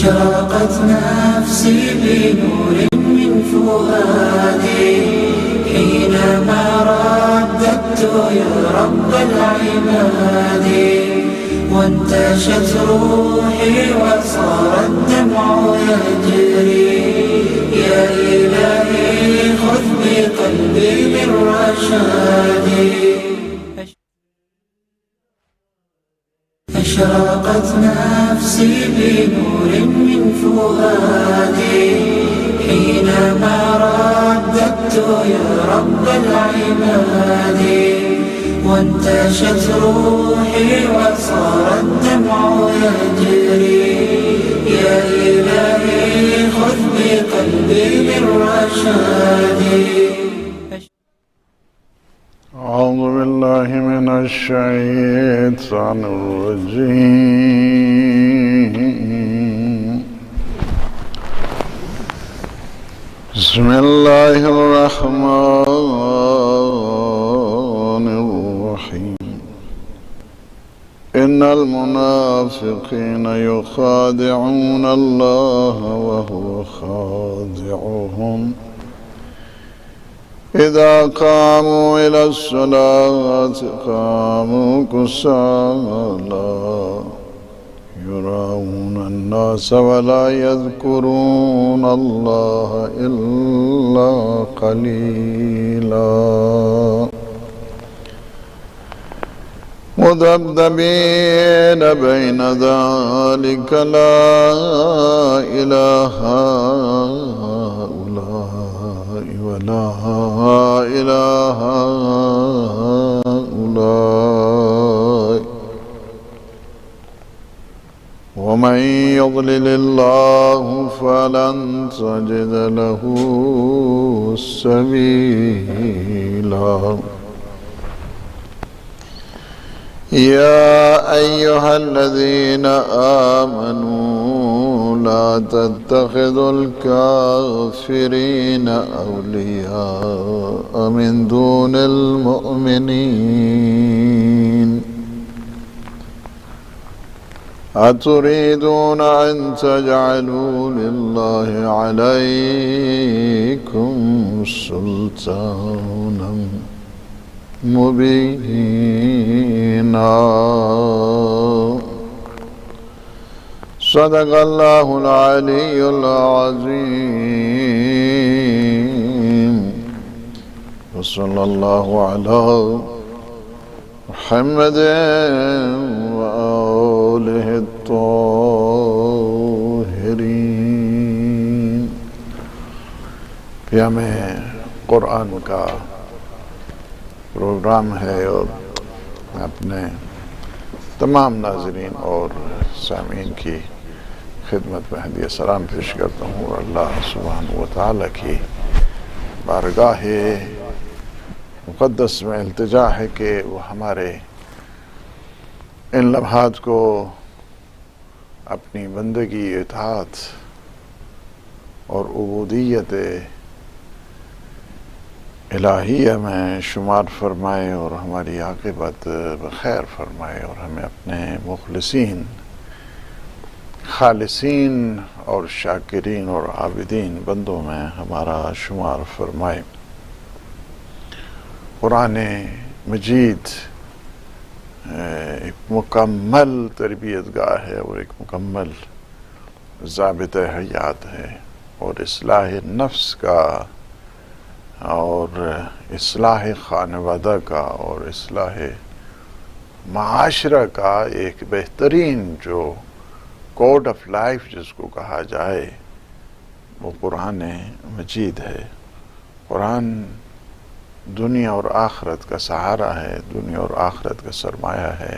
أشرقت نفسي بنور من فؤادي حينما رددت يا رب العباد، وانتشت روحي وصار الدمع يجري. يا إلهي خذ بقلبي بالرشاد. أشرقت نفسي بنور من فؤادي حينما رددت يا رب العباد، وانتشت روحي وصار الدمع يجري. يا إلهي خذ بقلبي بالرشاد. أعوذ بالله من الشيطان الرجيم. بسم الله الرحمن الرحيم. إن المنافقين يخادعون الله وهو خادعهم إذا قاموا إلى الصلاة قاموا كسالى يراءون الناس ولا يذكرون الله إلا قليلا مذبذبين بين ذلك لا إله هؤلاء ولا إله هؤلاء ومن يضلل الله فلن تجد له سبيلا. يا أيها الذين آمنوا لا تتخذوا الكافرين أولياء من دون المؤمنين أتريدون أن تجعلوا لله عليكم سلطانا مبينا. صدق الله العلي العظيم. وصلى الله على محمد وآله الطاهرين. قیام قرآن کا پروگرام ہے اور میں اپنے تمام ناظرین اور سامعین کی خدمت میں ہدیہ سلام پیش کرتا ہوں اور اللہ سبحانہ و تعالیٰ کی بارگاہ مقدس میں التجا ہے کہ وہ ہمارے ان لمحات کو اپنی بندگی، اطاعت اور عبودیت الہیہ میں شمار فرمائے اور ہماری عاقبت بخیر فرمائے اور ہمیں اپنے مخلصین، خالصین اور شاکرین اور عابدین بندوں میں ہمارا شمار فرمائے. قرآن مجید ایک مکمل تربیت گاہ ہے اور ایک مکمل ضابط حیات ہے اور اصلاح نفس کا اور اصلاح خانوادہ کا اور اصلاح معاشرہ کا ایک بہترین جو کوڈ آف لائف جس کو کہا جائے وہ قرآن مجید ہے. قرآن دنیا اور آخرت کا سہارا ہے، دنیا اور آخرت کا سرمایہ ہے.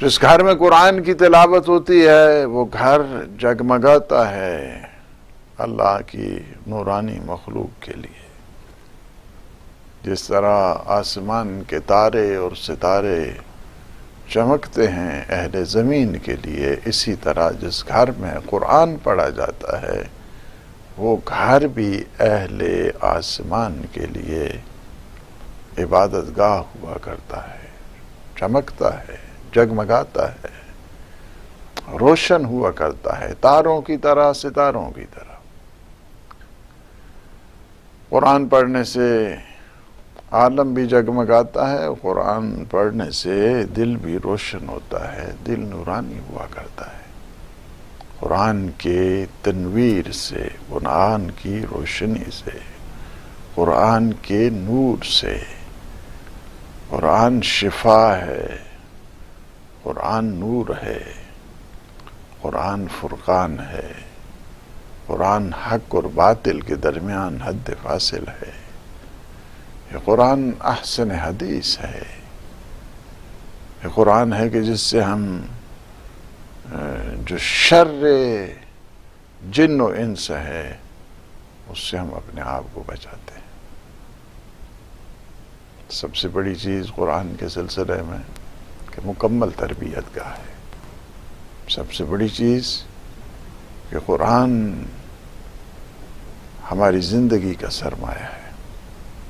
جس گھر میں قرآن کی تلاوت ہوتی ہے وہ گھر جگمگاتا ہے اللہ کی نورانی مخلوق کے لیے. جس طرح آسمان کے تارے اور ستارے چمکتے ہیں اہل زمین کے لیے، اسی طرح جس گھر میں قرآن پڑھا جاتا ہے وہ گھر بھی اہل آسمان کے لیے عبادت گاہ ہوا کرتا ہے، چمکتا ہے، جگمگاتا ہے. روشن ہوا کرتا ہے، تاروں کی طرح، ستاروں کی طرح۔ قرآن پڑھنے سے عالم بھی جگمگاتا ہے، قرآن پڑھنے سے دل بھی روشن ہوتا ہے، دل نورانی ہوا کرتا ہے۔ قرآن کے تنویر سے، قرآن کی روشنی سے، قرآن کے نور سے۔ قرآن شفا ہے، قرآن نور ہے، قرآن فرقان ہے، قرآن حق اور باطل کے درمیان حد فاصل ہے۔ یہ قرآن احسن حدیث ہے، یہ قرآن ہے کہ جس سے ہم جو شر جن و انس ہے اس سے ہم اپنے آپ کو بچاتے ہیں۔ سب سے بڑی چیز قرآن کے سلسلے میں کہ مکمل تربیت گاہ ہے۔ سب سے بڑی چیز کہ قرآن ہماری زندگی کا سرمایہ ہے،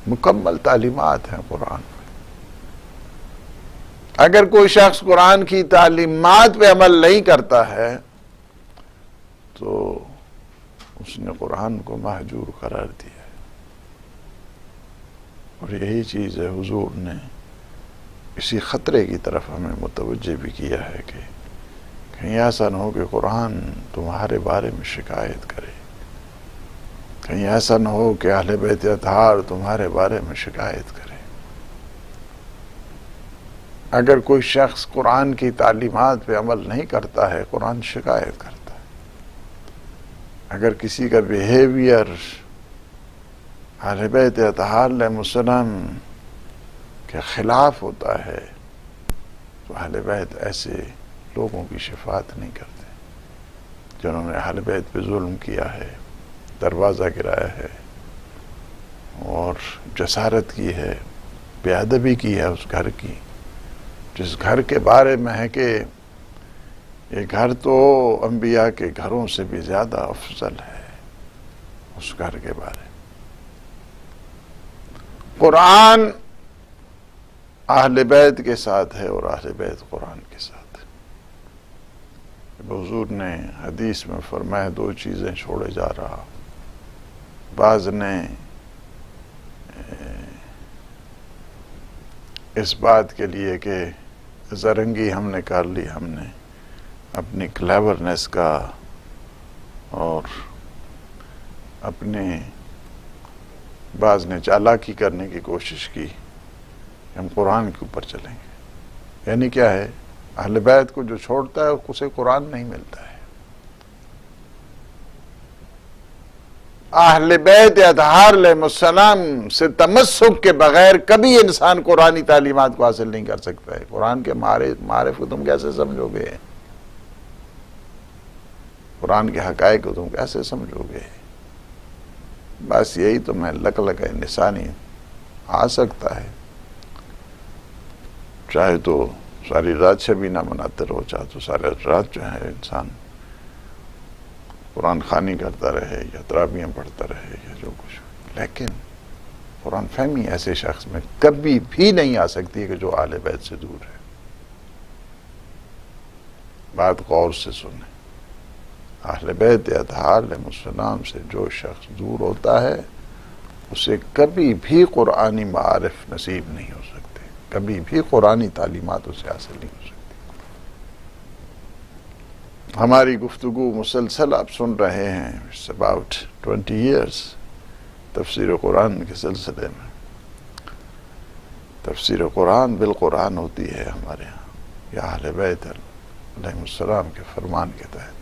مکمل تعلیمات ہیں قرآن میں۔ اگر کوئی شخص قرآن کی تعلیمات پہ عمل نہیں کرتا ہے تو اس نے قرآن کو مہجور قرار دیا ہے۔ اور یہی چیز ہے، حضور نے اسی خطرے کی طرف ہمیں متوجہ بھی کیا ہے کہ کہیں ایسا نہ ہو کہ قرآن تمہارے بارے میں شکایت کرے، کہیں ایسا نہ ہو کہ اہل بیت اطہار تمہارے بارے میں شکایت کرے۔ اگر کوئی شخص قرآن کی تعلیمات پہ عمل نہیں کرتا ہے، قرآن شکایت کرتا ہے۔ اگر کسی کا بیہیویئر اہل بیت اطہار علیہ السلام کے خلاف ہوتا ہے تو اہل بیت ایسے لوگوں کی شفاعت نہیں کرتے جنہوں نے اہل بیت پہ ظلم کیا ہے، دروازہ گرایا ہے اور جسارت کی ہے، بے ادبی کی ہے اس گھر کی، جس گھر کے بارے میں ہے کہ یہ گھر تو انبیاء کے گھروں سے بھی زیادہ افضل ہے، اس گھر کے بارے میں۔ قرآن اہل بیت کے ساتھ ہے اور اہل بیت قرآن کے ساتھ ہے۔ حضور نے حدیث میں فرمایا دو چیزیں چھوڑے جا رہا۔ بعض نے اس بات کے لیے کہ زرنگی ہم نے کر لی، ہم نے اپنی کلیورنس کا اور اپنے بعض نے چالاکی کرنے کی کوشش کی کہ ہم قرآن کے اوپر چلیں گے۔ یعنی کیا ہے؟ اہل بیت کو جو چھوڑتا ہے اسے قرآن نہیں ملتا ہے۔ اہل بیت اطہار علیہ السلام سے تمسک کے بغیر کبھی انسان قرآنی تعلیمات کو حاصل نہیں کر سکتا ہے۔ قرآن کے معارف کو تم کیسے سمجھو گے؟ قرآن کے حقائق کو تم کیسے سمجھو گے؟ بس یہی تمہیں لک نسانی آ سکتا ہے، چاہے تو ساری رات شبینہ مناتے رہو، چاہے تو ساری رات جو ہے انسان قرآن خوانی کرتا رہے یا تراویحیں پڑھتا رہے یا جو کچھ، لیکن قرآن فہمی ایسے شخص میں کبھی بھی نہیں آ سکتی کہ جو اہل بیت سے دور ہے۔ بات غور سے سنیں، اہل بیت اطہار علیہ السلام سے جو شخص دور ہوتا ہے اسے کبھی بھی قرآنی معارف نصیب نہیں ہو سکتے، کبھی بھی قرآنی تعلیمات اسے حاصل نہیں ہو سکتی۔ ہماری گفتگو مسلسل آپ سن رہے ہیں، it's about 20 years تفسیر قرآن کے سلسلے میں۔ تفسیر قرآن بالقرآن ہوتی ہے ہمارے ہاں، یا اہل بیت علیہ السلام کے فرمان کے تحت۔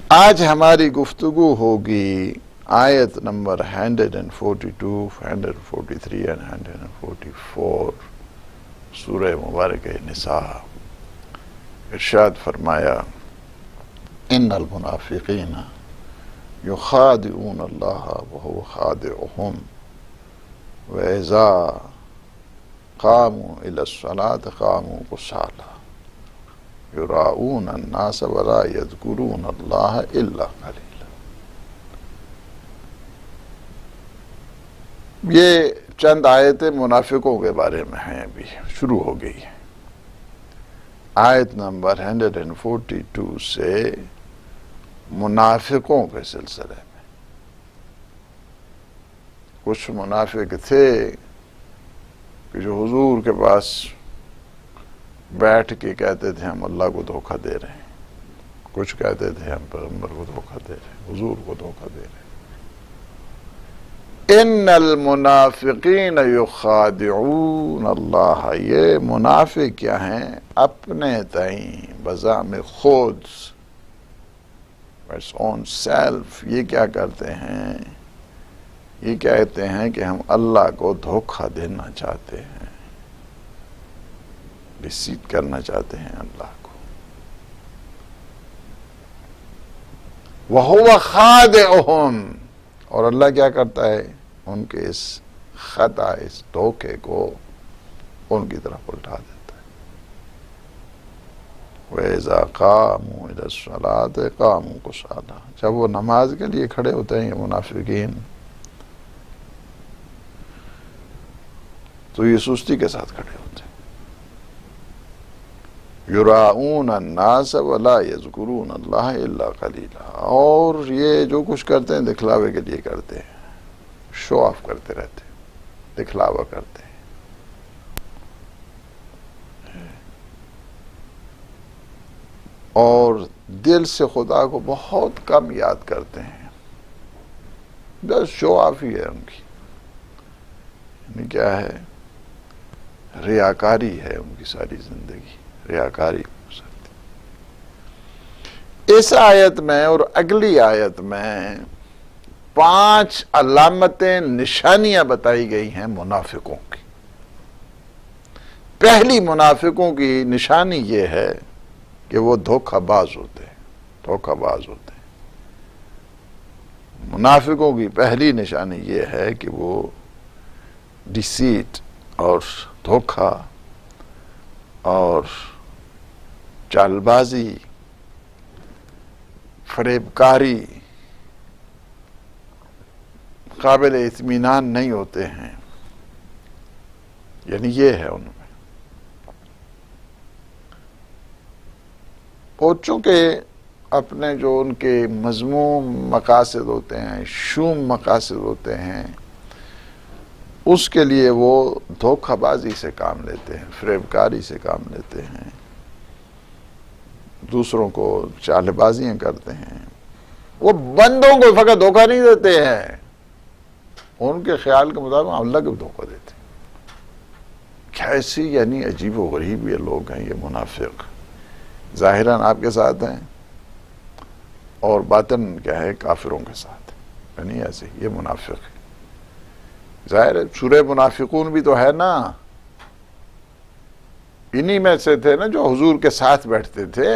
آج ہماری گفتگو ہوگی آیت نمبر 142، 143 اور 144 سورہ مبارکہ نساء۔ ارشاد فرمایا ان المنافقین یخادعون اللہ وہو خادعهم واذا قاموا الى الصلاة قاموا کسالى یراؤون الناس ولا یذکرون اللہ الا قلیلا۔ یہ چند آیتیں منافقوں کے بارے میں ہیں، ابھی شروع ہو گئی ہیں۔ آیت نمبر 142 سے منافقوں کے سلسلے میں. کچھ منافق تھے کہ جو حضور کے پاس بیٹھ کے کہتے تھے ہم اللہ کو دھوکہ دے رہے ہیں، کچھ کہتے تھے ہم پیغمبر کو دھوکہ دے رہے ہیں، حضور کو دھوکہ دے رہے ہیں. ان المنافقین یخادعون اللہ، یہ منافق کیا ہیں؟ اپنے تئیں بزعم خود، بس اون سیلف، یہ کیا کرتے ہیں؟ یہ کہتے ہیں کہ ہم اللہ کو دھوکہ دینا چاہتے ہیں، ڈسیٹ کرنا چاہتے ہیں اللہ کو. وَهُوَ خَادِعُهُمْ، اور اللہ کیا کرتا ہے؟ ان کے اس خطا، اس دھوکے کو ان کی طرف الٹا دیتا ہے. وَإِذَا قَامُوا إِلَى الصَّلَاةِ قَامُوا كُسَالَىٰ، جب وہ نماز کے لیے کھڑے ہوتے ہیں یہ منافقین، تو یہ سستی کے ساتھ کھڑے ہوتے ہیں. یراؤون الناس ولا یذکرون اللہ الا قلیلا، اور یہ جو کچھ کرتے ہیں دکھلاوے کے لیے کرتے ہیں، شو آف کرتے رہتے ہیں، دکھلاوا کرتے ہیں. اور دل سے خدا کو بہت کم یاد کرتے ہیں، بس شو آف ہی ہے ان کی. یعنی کیا ہے؟ ریاکاری ہے ان کی ساری زندگی، ریاکاری. اس آیت میں اور اگلی آیت میں 5 علامتیں، نشانیاں بتائی گئی ہیں منافقوں کی. پہلی منافقوں کی نشانی یہ ہے کہ وہ دھوکہ باز ہوتے ہیں، دھوکہ باز ہوتے ہیں. منافقوں کی پہلی نشانی یہ ہے کہ وہ ڈیسیٹ اور دھوکہ اور چال بازی، فریب کاری، قابل اطمینان نہیں ہوتے ہیں. یعنی یہ ہے ان میں. اور چونکہ اپنے جو ان کے مذموم مقاصد ہوتے ہیں، شوم مقاصد ہوتے ہیں، اس کے لیے وہ دھوکہ بازی سے کام لیتے ہیں، فریب کاری سے کام لیتے ہیں، دوسروں کو چال بازیاں کرتے ہیں. وہ بندوں کو فقط دھوکہ نہیں دیتے ہیں، ان کے خیال کے مطابق اللہ کو دھوکہ دیتے ہیں. کیسی یعنی عجیب و غریب یہ لوگ ہیں یہ منافق. ظاہراً آپ کے ساتھ ہیں اور باطن کیا ہے؟ کافروں کے ساتھ. یعنی ایسے یہ منافق ہے. ظاہر ہے سورہ منافقون بھی تو ہے نا، انہی میں سے تھے نا جو حضور کے ساتھ بیٹھتے تھے،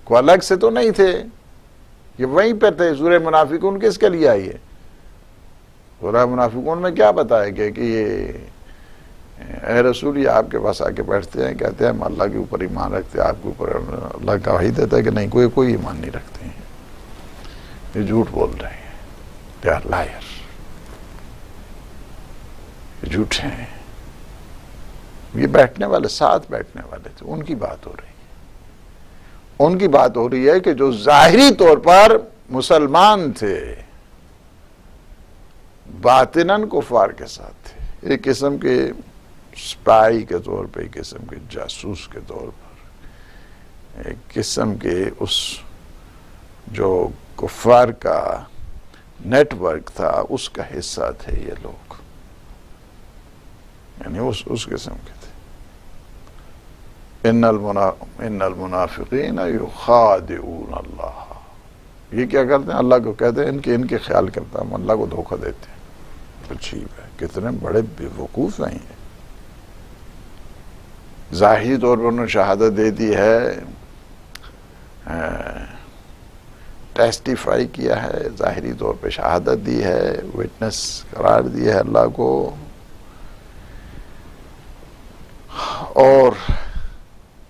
کوئی الگ سے تو نہیں تھے، یہ وہیں پہ تھے. سورہ منافقون کس کے لیے آئی ہے؟ سورہ منافقون میں کیا بتایا گیا کہ یہ اے رسول یہ آپ کے پاس آ کے بیٹھتے ہیں، کہتے ہیں ہم اللہ کے اوپر ایمان رکھتے ہیں، آپ کے اوپر اللہ کا وحی دیتا ہے کہ نہیں، کوئی ایمان نہیں رکھتے ہیں، یہ جھوٹ بول رہے ہیں، they are liars، یہ جھوٹے ہیں. یہ بیٹھنے والے، ساتھ بیٹھنے والے تھے، ان کی بات ہو رہی ہے. ان کی بات ہو رہی ہے کہ جو ظاہری طور پر مسلمان تھے، باطناً کفار کے ساتھ تھے. ایک قسم کے سپائی کے طور پہ، ایک قسم کے جاسوس کے طور پر، ایک قسم کے اس جو کفار کا نیٹ ورک تھا اس کا حصہ تھے یہ لوگ. یعنی اس قسم کے تھے. ان المنافقین یخادعون اللہ، یہ کیا کرتے ہیں؟ اللہ کو کہتے ہیں ان کے خیال کرتا ہم اللہ کو دھوکہ دیتے ہیں. عجیب ہے، کتنے بڑے بے وقوف ہیں یہ. ظاہری طور پر انہوں نے شہادت دے دی ہے، ٹیسٹیفائی کیا ہے، ظاہری طور پہ شہادت دی ہے، وٹنس قرار دی ہے اللہ کو، اور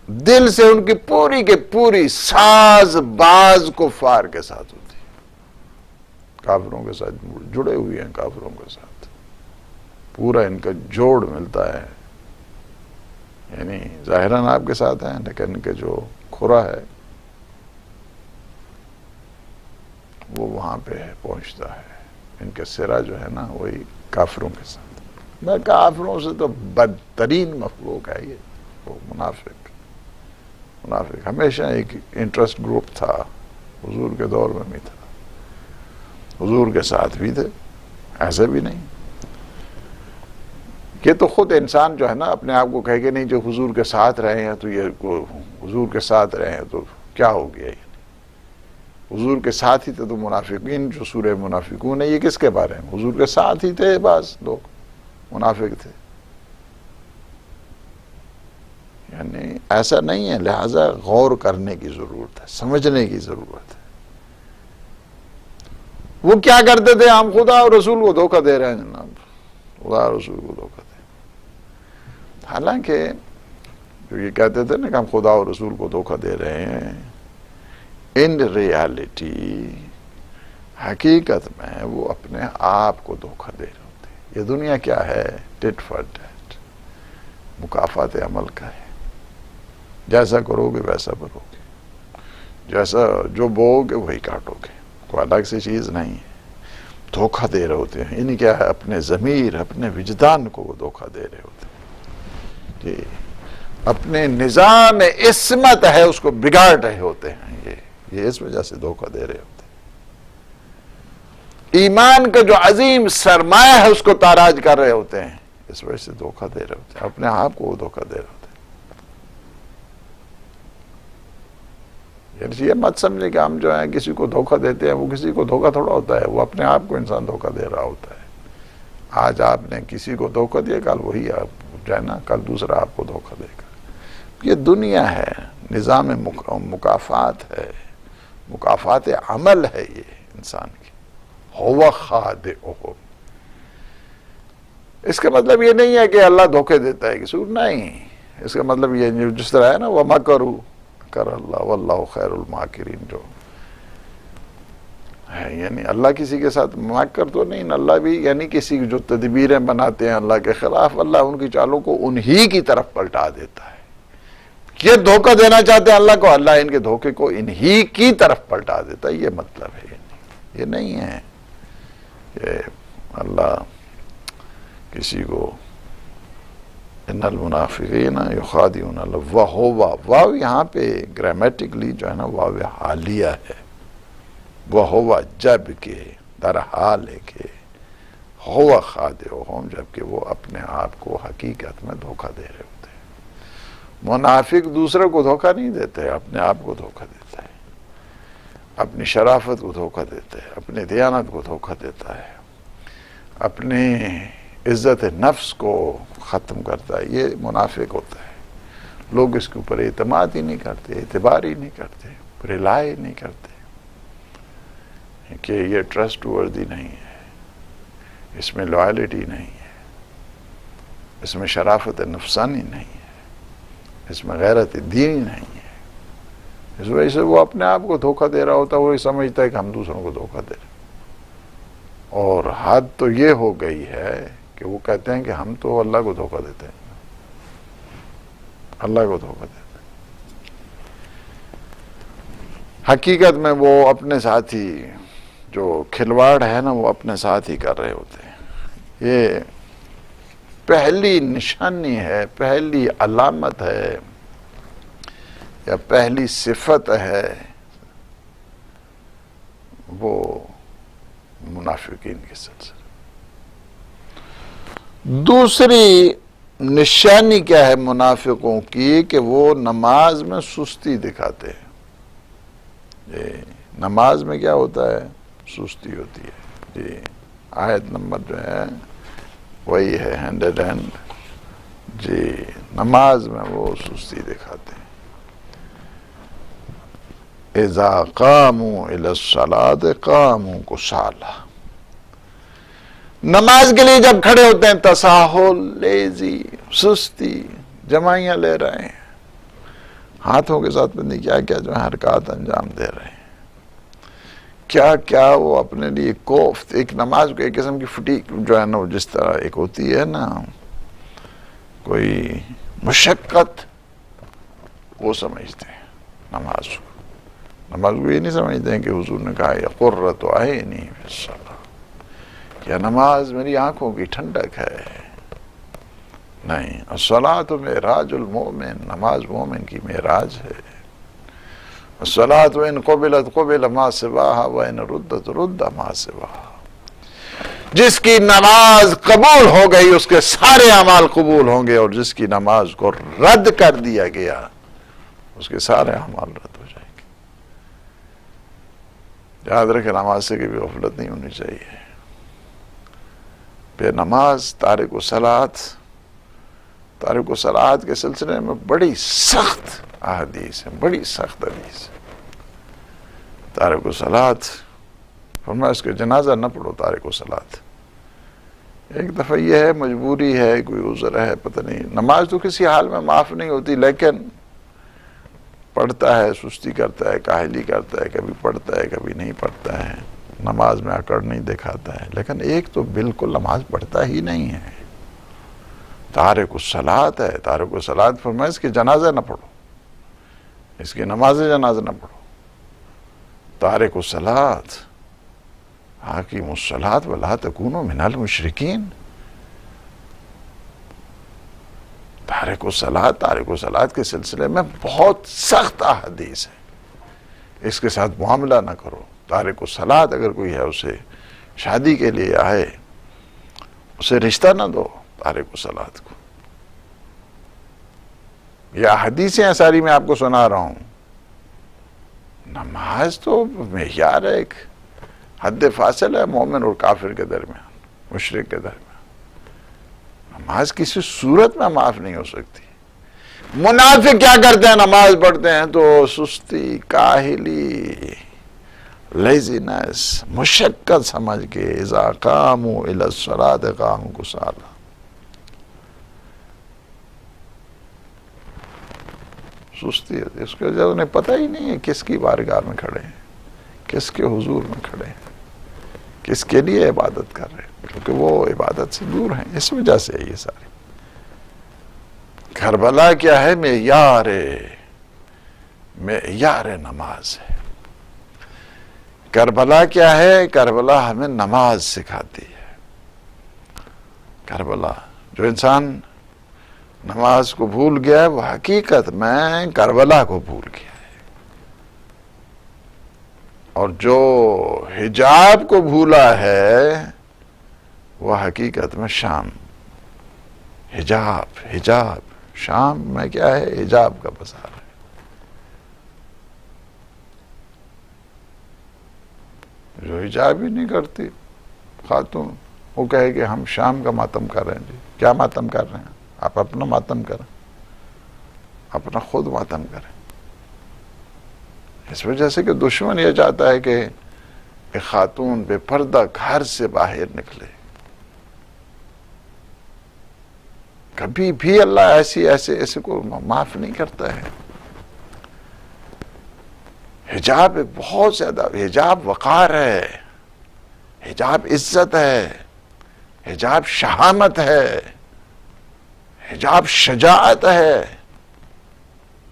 دل سے ان کی پوری کے پوری ساز باز کفار کے ساتھ ہوتی ہے، کافروں کے ساتھ جڑے ہوئے ہیں، کافروں کے ساتھ پورا ان کا جوڑ ملتا ہے. یعنی ظاہراً آپ کے ساتھ ہیں لیکن ان کے جو کھرا ہے وہ وہاں پہ پہنچتا ہے. ان کے سرا جو ہے نا وہی کافروں کے ساتھ. میں کافروں سے تو بدترین مخلوق ہے یہ وہ منافق ہمیشہ ایک انٹرسٹ گروپ تھا. حضور کے دور میں بھی تھا, حضور کے ساتھ بھی تھے, ایسے بھی نہیں. یہ تو خود انسان جو ہے نا اپنے آپ کو کہے کہ نہیں جو حضور کے ساتھ رہے ہیں تو یہ حضور کے ساتھ رہے ہیں تو کیا ہو گیا, حضور کے ساتھ ہی تھے. تو منافقین جو سورہ منافقون ہے یہ کس کے بارے میں؟ حضور کے ساتھ ہی تھے, بعض لوگ منافق تھے. یعنی ایسا نہیں ہے, لہذا غور کرنے کی ضرورت ہے, سمجھنے کی ضرورت ہے. وہ کیا کرتے تھے؟ ہم خدا اور رسول کو دھوکہ دے رہے ہیں جناب, خدا اور رسول کو دھوکہ دے. حالانکہ جو یہ کہتے تھے نا کہ ہم خدا اور رسول کو دھوکہ دے رہے ہیں, ان ریالٹی حقیقت میں وہ اپنے آپ کو دھوکہ دے رہے ہوتے. یہ دنیا کیا ہے؟ ٹٹ فار ٹیٹ, مکافات عمل کا ہے. جیسا کرو گے ویسا بھرو گے, جیسا جو بو گے وہی کاٹو گے, کوئی الگ سی چیز نہیں ہے. دھوکہ دے رہے ہوتے ہیں. یعنی کیا ہے؟ اپنے ضمیر, اپنے وجدان کو وہ دھوکہ دے رہے ہوتے ہیں. جی, اپنے نظام عصمت ہے اس کو بگاڑ رہے ہوتے ہیں. یہ اس وجہ سے دھوکہ دے رہے ہوتے ہیں. ایمان کا جو عظیم سرمایہ ہے اس کو تاراج کر رہے ہوتے ہیں, اس وجہ سے دھوکہ دے رہے ہوتے ہیں. اپنے آپ کو وہ دھوکہ دے رہے ہوتے ہیں. یہ مت سمجھے کہ ہم جو ہیں کسی کو دھوکہ دیتے ہیں, وہ کسی کو دھوکہ تھوڑا ہوتا ہے, وہ اپنے آپ کو انسان دھوکہ دے رہا ہوتا ہے. آج آپ نے کسی کو دھوکہ دیا, کل وہی آپ جو ہے نا کل دوسرا آپ کو دھوکہ دے گا. یہ دنیا ہے, نظام مکافات ہے, مکافات عمل ہے یہ انسان کی. ہوا خادعہ, اس کا مطلب یہ نہیں ہے کہ اللہ دھوکے دیتا ہے کسی کو, نہیں. اس کا مطلب یہ جس طرح ہے نا وَمَكَرُوا کر اللہ واللہ خیر الماکرین جو ہے, یعنی اللہ کسی کے ساتھ مکر تو نہیں, اللہ بھی یعنی کسی جو تدبیریں بناتے ہیں اللہ کے خلاف, اللہ ان کی چالوں کو انہی کی طرف پلٹا دیتا ہے. یہ دھوکہ دینا چاہتے ہیں اللہ کو, اللہ ان کے دھوکے کو انہی کی طرف پلٹا دیتا ہے. یہ مطلب ہے, یہ نہیں ہے کہ اللہ کسی کو ان المنافقین یخادعون اللہ وہو, واو یہاں پہ گرامیٹکلی جو ہے نا واو حالیہ ہے. وہو جب کہ در حال ہے کہ ہوا خادعہم, جب کہ وہ اپنے آپ کو حقیقت میں دھوکہ دے رہے ہوتے ہیں. منافق دوسرے کو دھوکہ نہیں دیتے, اپنے آپ کو دھوکہ دیتا ہے, اپنی شرافت کو دھوکہ دیتا ہے, اپنی دیانت کو دھوکہ دیتا ہے, اپنے عزت نفس کو ختم کرتا ہے. یہ منافق ہوتا ہے. لوگ اس کے اوپر اعتماد ہی نہیں کرتے, اعتبار ہی نہیں کرتے, ریلائی نہیں کرتے کہ یہ ٹرسٹ وردی نہیں ہے, اس میں لوائلٹی نہیں ہے, اس میں شرافت نفسانی نہیں ہے, اس میں غیرت دینی نہیں ہے. اس وجہ سے وہ اپنے آپ کو دھوکہ دے رہا ہوتا ہے. وہی سمجھتا ہے کہ ہم دوسروں کو دھوکہ دے رہے ہیں. اور حد تو یہ ہو گئی ہے کہ وہ کہتے ہیں کہ ہم تو اللہ کو دھوکہ دیتے ہیں, اللہ کو دھوکہ دیتے ہیں. حقیقت میں وہ اپنے ساتھی جو کھلواڑ ہے نا وہ اپنے ساتھ ہی کر رہے ہوتے ہیں. یہ پہلی نشانی ہے, پہلی علامت ہے یا پہلی صفت ہے وہ منافقین کے سلسلے. دوسری نشانی کیا ہے منافقوں کی کہ وہ نماز میں سستی دکھاتے ہیں. نماز میں کیا ہوتا ہے؟ سستی ہوتی ہے. جی آیت نمبر جو ہے وہی ہے 100. جی نماز میں وہ سستی دکھاتے ہیں. اذا قاموا الى الصلاة قاموا کسالى, نماز کے لیے جب کھڑے ہوتے ہیں تساہل, لیزی, سستی, جمائیاں لے رہے ہیں, ہاتھوں کے ساتھ بندی کیا کیا جو حرکات انجام دے رہے ہیں, کیا کیا وہ اپنے لیے کوفت. ایک نماز کو ایک قسم کی فٹیک جو ہے نا جس طرح ایک ہوتی ہے نا کوئی مشقت وہ سمجھتے ہیں نماز کو. نماز کو یہ نہیں سمجھتے ہیں کہ حضور نے کہا یا قرۃ عینی فی الصلاۃ، کیا نماز میری آنکھوں کی ٹھنڈک ہے. نہیں، الصلاۃ معراج المومن، نماز مومن کی معراج ہے. الصلاۃ ان قبلت قبل ما سواها وان ردت رد ما سواها. جس کی نماز قبول ہو گئی اس کے سارے اعمال قبول ہوں گے، اور جس کی نماز کو رد کر دیا گیا اس کے سارے اعمال رد ہو جائیں گے. یاد رکھیں نماز سے کبھی غفلت نہیں ہونی چاہیے. بے نماز تارک الصلاۃ کے سلسلے میں بڑی سخت احادیث ہے، بڑی سخت حدیث. تارک الصلاۃ فرمایا اس کے جنازہ نہ پڑھو تارک الصلاۃ. ایک دفعہ یہ ہے مجبوری ہے، کوئی عذر ہے، پتہ نہیں. نماز تو کسی حال میں معاف نہیں ہوتی، لیکن پڑھتا ہے، سستی کرتا ہے، کاہلی کرتا ہے، کبھی پڑھتا ہے کبھی نہیں پڑھتا ہے، نماز میں اکڑ نہیں دکھاتا ہے. لیکن ایک تو بالکل نماز پڑھتا ہی نہیں ہے، تارک الصلاۃ ہے. تارک الصلاۃ فرمایا اس کی جنازہ نہ پڑھو، اس کی نماز جنازہ نہ پڑھو. تارک الصلاۃ حاکم الصلاۃ ولا تکونوا من المشرکین. تارک الصلاۃ کے سلسلے میں بہت سخت احادیث ہے. اس کے ساتھ معاملہ نہ کرو. تارک الصلاۃ اگر کوئی ہے اسے شادی کے لیے آئے، اسے رشتہ نہ دو تارک الصلاۃ کو. یہ حدیثیں ساری میں آپ کو سنا رہا ہوں. نماز تو معیار ہے، ایک حد فاصل ہے مومن اور کافر کے درمیان، مشرک کے درمیان. نماز کسی صورت میں معاف نہیں ہو سکتی. منافق کیا کرتے ہیں؟ نماز پڑھتے ہیں تو سستی، کاہلی، لیزینس، مشقت سمجھ کے اذا قاموا الی الصلاۃ قاموا کسالی. سستی ہوتی ہے. اس کی وجہ انہیں پتہ ہی نہیں ہے کس کی بارگاہ میں کھڑے ہیں، کس کے حضور میں کھڑے ہیں، کس کے لیے عبادت کر رہے ہیں، کیونکہ وہ عبادت سے دور ہیں. اس وجہ سے یہ ساری. کربلا کیا ہے؟ معیار نماز ہے. کربلا کیا ہے؟ کربلا ہمیں نماز سکھاتی ہے. کربلا جو انسان نماز کو بھول گیا ہے وہ حقیقت میں کربلا کو بھول گیا ہے. اور جو حجاب کو بھولا ہے وہ حقیقت میں شام. حجاب شام میں کیا ہے؟ حجاب کا بازار ہے. جو حجاب ہی نہیں کرتی خاتون، وہ کہے کہ ہم شام کا ماتم کر رہے ہیں. جی کیا ماتم کر رہے ہیں؟ آپ اپنا ماتم کریں، اپنا خود ماتم کریں. اس وجہ سے کہ دشمن یہ چاہتا ہے کہ ایک خاتون بے پردہ گھر سے باہر نکلے. کبھی بھی اللہ ایسے کو معاف نہیں کرتا ہے. حجاب بہت زیادہ، حجاب وقار ہے، حجاب عزت ہے، حجاب شہامت ہے، حجاب شجاعت ہے،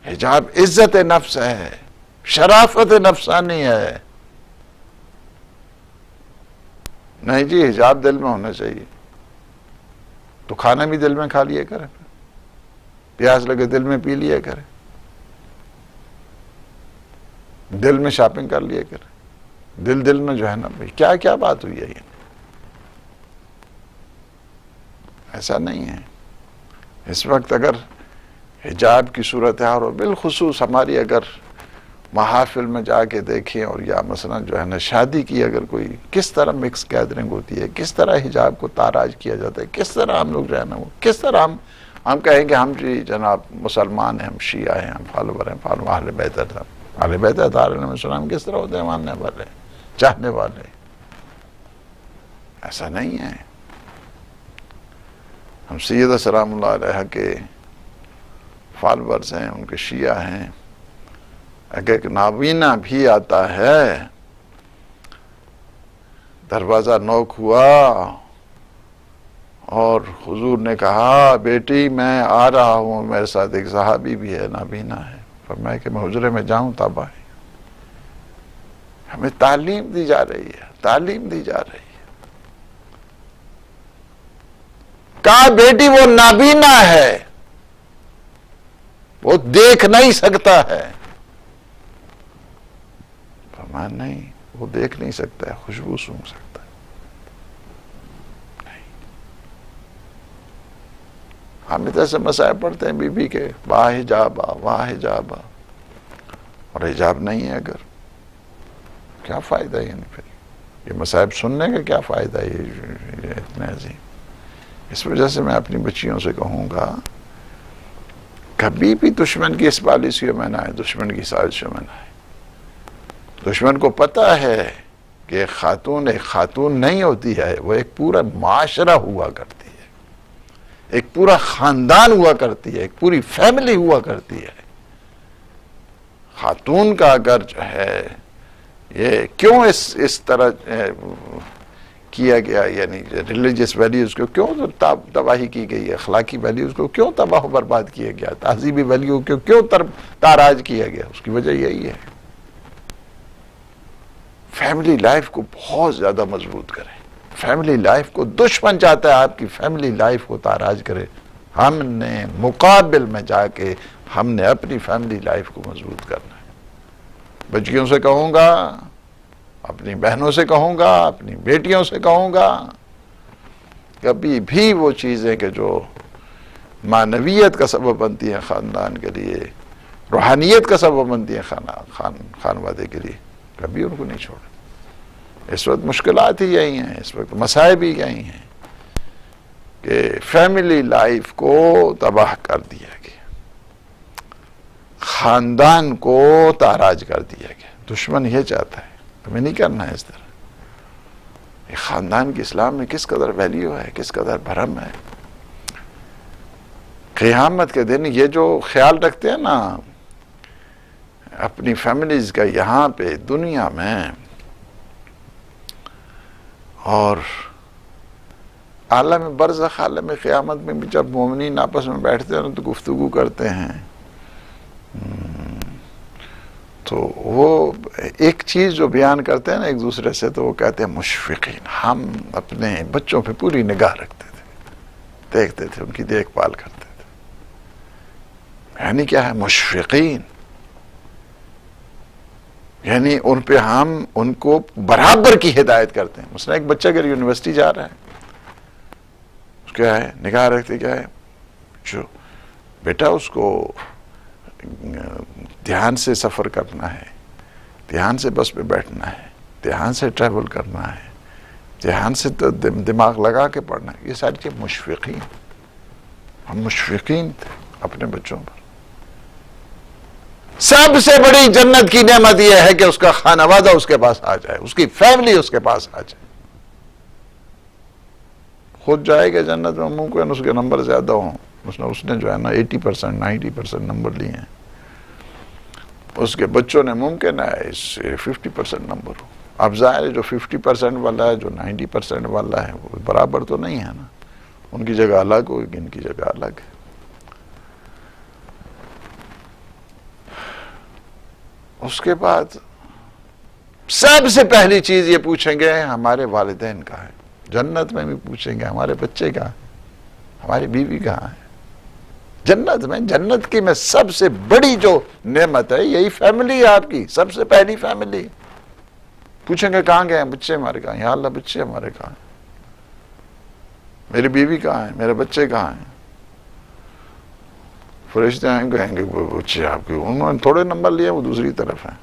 حجاب عزت نفس ہے، شرافت نفسانی ہے. نہیں جی، حجاب دل میں ہونا چاہیے. تو کھانا بھی دل میں کھا لیا کرے، پیاس لگے دل میں پی لیا کرے، دل میں شاپنگ کر لیا کرے، دل میں جو ہے نا بھائی کیا بات ہوئی ہے. یہ ایسا نہیں ہے. اس وقت اگر حجاب کی صورت ہے، اور بالخصوص ہماری اگر محافل میں جا کے دیکھیں، اور یا مثلا جو ہے نا شادی کی اگر کوئی کس طرح مکس گیدرنگ ہوتی ہے، کس طرح حجاب کو تاراج کیا جاتا ہے، کس طرح ہم لوگ جو ہے نا وہ کس طرح ہم کہیں کہ ہم جی جناب مسلمان ہیں، ہم شیعہ ہیں، ہم فالوور ہیں، اہل بیت ہیں. اہل بیت علیہ السلام کس طرح ہوتے ہیں؟ ماننے والے، چاہنے والے. ایسا نہیں ہے. ہم سیدہ سلام اللہ علیہ کے فالورز ہیں، ان کے شیعہ ہیں. اگر ایک نابینا بھی آتا ہے، دروازہ نوک ہوا اور حضور نے کہا بیٹی میں آ رہا ہوں، میرے ساتھ ایک صحابی بھی ہے نابینا ہے، فرمایا کہ میں حجرے میں جاؤں تب آئے۔ ہمیں تعلیم دی جا رہی ہے، تعلیم دی جا رہی ہے۔ کہا بیٹی وہ نابینا ہے، وہ دیکھ نہیں سکتا ہے، فرمایا نہیں، وہ دیکھ نہیں سکتا ہے، خوشبو سونگھ سکتا ہے۔ ہم ادھر سے مسائل پڑھتے ہیں بی بی کے، واہ حجابہ واہ حجابہ، اور حجاب نہیں ہے اگر، کیا فائدہ ہے؟ یعنی پھر یہ مسائب سننے کا کیا فائدہ ہے یہ اتنے عظیم؟ اس وجہ سے میں اپنی بچیوں سے کہوں گا کبھی بھی دشمن کی اس پالیسیوں میں نہ آئے، دشمن کی سازشوں میں نہ آئے۔ دشمن کو پتہ ہے کہ ایک خاتون نہیں ہوتی ہے، وہ ایک پورا معاشرہ ہوا کرتی ہے، ایک پورا خاندان ہوا کرتی ہے، ایک پوری فیملی ہوا کرتی ہے۔ خاتون کا اگر جو ہے یہ کیوں اس طرح کیا گیا، یعنی ریلیجس ویلیوز کو کیوں تباہی کی گئی ہے، اخلاقی ویلیوز کو کیوں تباہ و برباد کیا گیا، تہذیبی ویلیو کو کیوں تاراج کیا گیا، اس کی وجہ یہی ہے۔ فیملی لائف کو بہت زیادہ مضبوط کریں۔ فیملی لائف کو دشمن چاہتا ہے آپ کی فیملی لائف کو تاراج کرے، ہم نے مقابل میں جا کے ہم نے اپنی فیملی لائف کو مضبوط کرنا ہے۔ بچیوں سے کہوں گا، اپنی بہنوں سے کہوں گا، اپنی بیٹیوں سے کہوں گا، کبھی بھی وہ چیزیں کہ جو معنویت کا سبب بنتی ہیں خاندان کے لیے، روحانیت کا سبب بنتی ہیں خانوادے کے لیے، کبھی ان کو نہیں چھوڑیں۔ اس وقت مشکلات ہی یہی ہیں، اس وقت مسائب ہی یہی ہیں کہ فیملی لائف کو تباہ کر دیا گیا، خاندان کو تاراج کر دیا گیا۔ دشمن یہ چاہتا ہے، ہمیں نہیں کرنا ہے اس طرح۔ یہ خاندان کی اسلام میں کس قدر ویلیو ہے، کس قدر بھرم ہے۔ قیامت کے دن یہ جو خیال رکھتے ہیں نا اپنی فیملیز کا یہاں پہ دنیا میں، اور عالم برزخ عالم قیامت میں بھی جب مومنین آپس میں بیٹھتے ہیں تو گفتگو کرتے ہیں، تو وہ ایک چیز جو بیان کرتے ہیں نا ایک دوسرے سے، تو وہ کہتے ہیں مشفقین، ہم اپنے بچوں پہ پوری نگاہ رکھتے تھے، دیکھتے تھے، ان کی دیکھ بھال کرتے تھے۔ یعنی کیا ہے مشفقین؟ یعنی ان پہ ہم ان کو برابر کی ہدایت کرتے ہیں۔ مثلا ایک بچہ اگر یونیورسٹی جا رہا ہے، اس کیا ہے نگاہ رکھتے، کیا ہے جو بیٹا اس کو دھیان سے سفر کرنا ہے، دھیان سے بس پہ بیٹھنا ہے، دھیان سے ٹریول کرنا ہے، دھیان سے دماغ لگا کے پڑھنا ہے، یہ ساری چیز مشفقین۔ ہم مشفقین تھے اپنے بچوں پر۔ سب سے بڑی جنت کی نعمت یہ ہے کہ اس کا خانوادہ اس کے پاس آ جائے، اس کی فیملی اس کے پاس آ جائے۔ خود جائے گا جنت میں، ممکن اس کے نمبر زیادہ ہوں، اس نے جو ہے نا 80% 90% نمبر لیے ہیں، اس کے بچوں نے ممکن ہے 50% نمبر ہو۔ اب ظاہر ہے جو 50% والا ہے، جو 90% والا ہے، وہ برابر تو نہیں ہے نا، ان کی جگہ الگ ہوگی، ان کی جگہ الگ ہے۔ اس کے بعد سب سے پہلی چیز یہ پوچھیں گے ہمارے والدین کہاں ہیں، جنت میں بھی پوچھیں گے ہمارے بچے کہاں ہیں، ہماری بیوی کہاں ہے۔ جنت کی میں سب سے بڑی جو نعمت ہے یہی فیملی ہے آپ کی، سب سے پہلی فیملی۔ پوچھیں گے کہاں گئے ہیں بچے ہمارے، کہاں ہیں، یا اللہ بچے ہمارے کہاں ہیں، میری بیوی کہاں ہے، میرے بچے کہاں ہیں۔ فرشتے آئیں گے، کہیں گے وہ بچے آپ کے، انہوں نے تھوڑے نمبر لیے، وہ دوسری طرف ہیں۔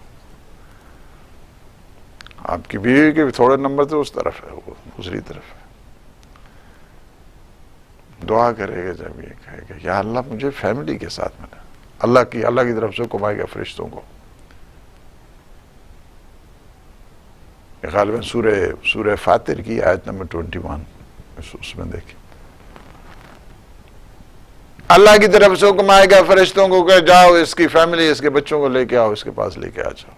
آپ کی بیوی کے بھی تھوڑے نمبر تھے، اس طرف ہے، وہ دوسری طرف ہے۔ دعا کرے گا جب یہ کہے گا یا اللہ مجھے فیملی کے ساتھ ملا، اللہ کی طرف سے کمائے گا فرشتوں کو۔ غالباً سورہ فاتر کی آیت نمبر 21 اس میں دیکھیں، اللہ کی طرف سے حکم آئے گا فرشتوں کو کہ جاؤ اس کی فیملی، اس کے بچوں کو لے کے آؤ، اس کے پاس لے کے آ جاؤ۔